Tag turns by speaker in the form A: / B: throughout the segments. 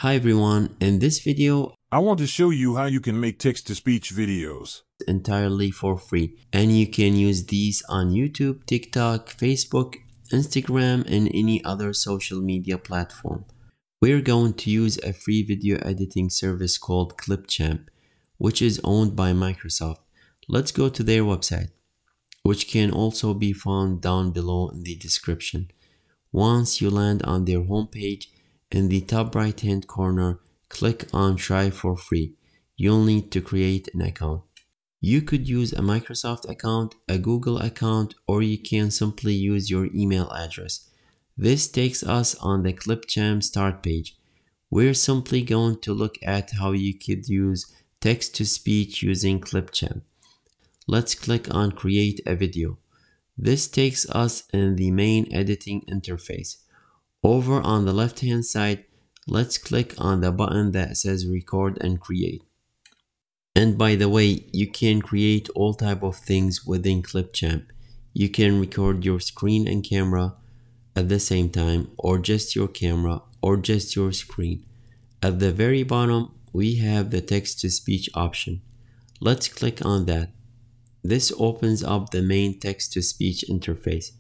A: Hi everyone, in this video
B: I want to show you how you can make text-to-speech videos
A: entirely for free, and you can use these on YouTube, TikTok, Facebook, Instagram, and any other social media platform. We're going to use a free video editing service called Clipchamp, which is owned by Microsoft. Let's go to their website, which can also be found down below in the description. Once you land on their homepage, in the top right hand corner, click on Try for Free. You'll need to create an account. You could use a Microsoft account, a Google account, or you can simply use your email address. This takes us on the Clipchamp start page. We're simply going to look at how you could use text-to-speech using Clipchamp. Let's click on Create a Video. This takes us in the main editing interface. Over on the left hand side, let's click on the button that says Record and Create. And by the way, you can create all type of things within Clipchamp. You can record your screen and camera at the same time, or just your camera, or just your screen. At the very bottom, we have the text-to-speech option. Let's click on that. This opens up the main text-to-speech interface.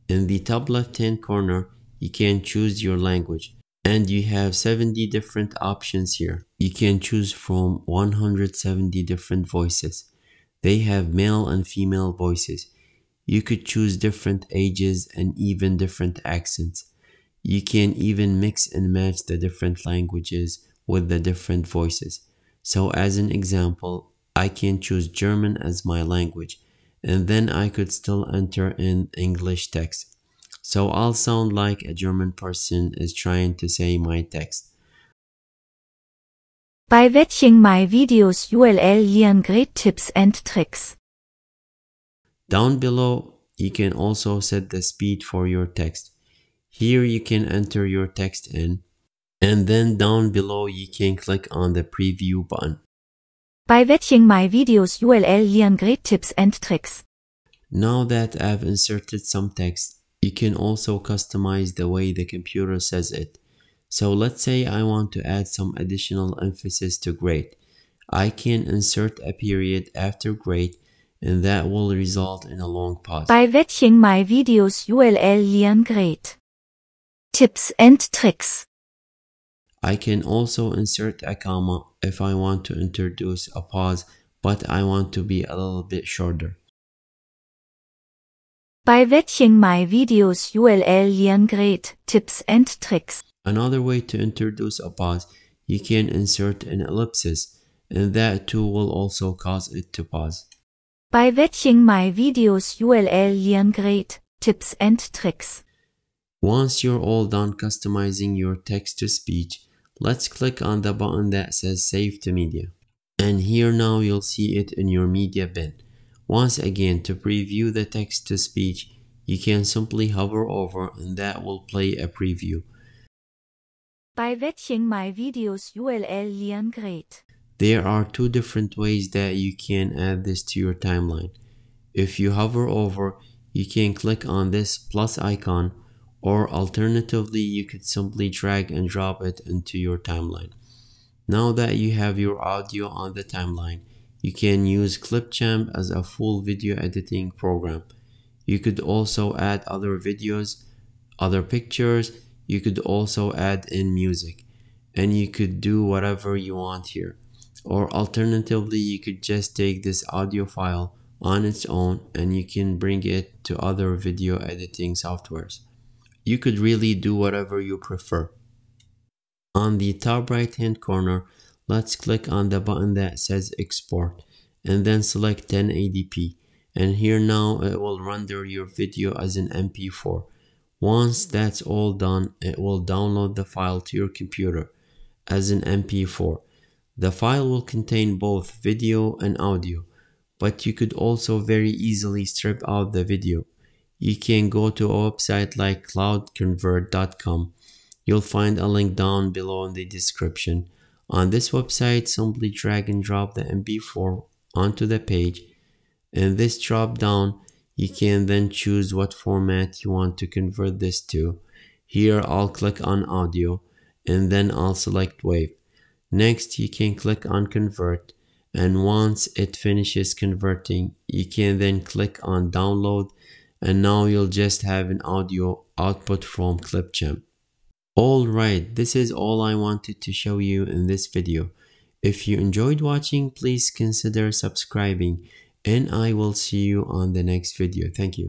A: In the top left-hand corner, you can choose your language, and you have 70 different options here. You can choose from 170 different voices. They have male and female voices. You could choose different ages and even different accents. You can even mix and match the different languages with the different voices. So as an example, I can choose German as my language, and then I could still enter in English text. So I'll sound like a German person is trying to say my text.
C: By watching my videos you'll learn great tips and tricks.
A: Down below, you can also set the speed for your text. Here you can enter your text in, and then down below you can click on the preview button.
C: By watching my videos you'll learn great tips and tricks.
A: Now that I've inserted some text, you can also customize the way the computer says it. So let's say I want to add some additional emphasis to great. I can insert a period after great, and that will result in a long pause.
C: By watching my videos you'll learn great tips and tricks.
A: I can also insert a comma if I want to introduce a pause, but I want to be a little bit shorter.
C: By watching my videos you'll learn great tips and tricks.
A: Another way to introduce a pause, you can insert an ellipsis, and that too will also cause it to pause.
C: By watching my videos you'll learn great tips and tricks.
A: Once you're all done customizing your text-to-speech, let's click on the button that says Save to Media. And here now you'll see it in your media bin. Once again, to preview the text-to-speech, you can simply hover over and that will play a preview.
C: By watching my videos you'll learn great.
A: There are two different ways that you can add this to your timeline. If you hover over, you can click on this plus icon, or alternatively you could simply drag and drop it into your timeline. Now that you have your audio on the timeline, you can use Clipchamp as a full video editing program. You could also add other videos, other pictures, you could also add in music, and you could do whatever you want here. Or alternatively, you could just take this audio file on its own and you can bring it to other video editing softwares. You could really do whatever you prefer. On the top right hand corner, let's click on the button that says Export and then select 1080p, and here now it will render your video as an MP4. Once that's all done, it will download the file to your computer as an MP4. The file will contain both video and audio, but you could also very easily strip out the video. You can go to a website like cloudconvert.com. You'll find a link down below in the description. On this website, simply drag and drop the MP4 onto the page. In this drop down, you can then choose what format you want to convert this to. Here I'll click on audio, and then I'll select wave. Next, you can click on convert, and once it finishes converting, you can then click on download, and now you'll just have an audio output from ClipChamp. Alright, this is all I wanted to show you in this video. If you enjoyed watching, please consider subscribing, and I will see you on the next video. Thank you.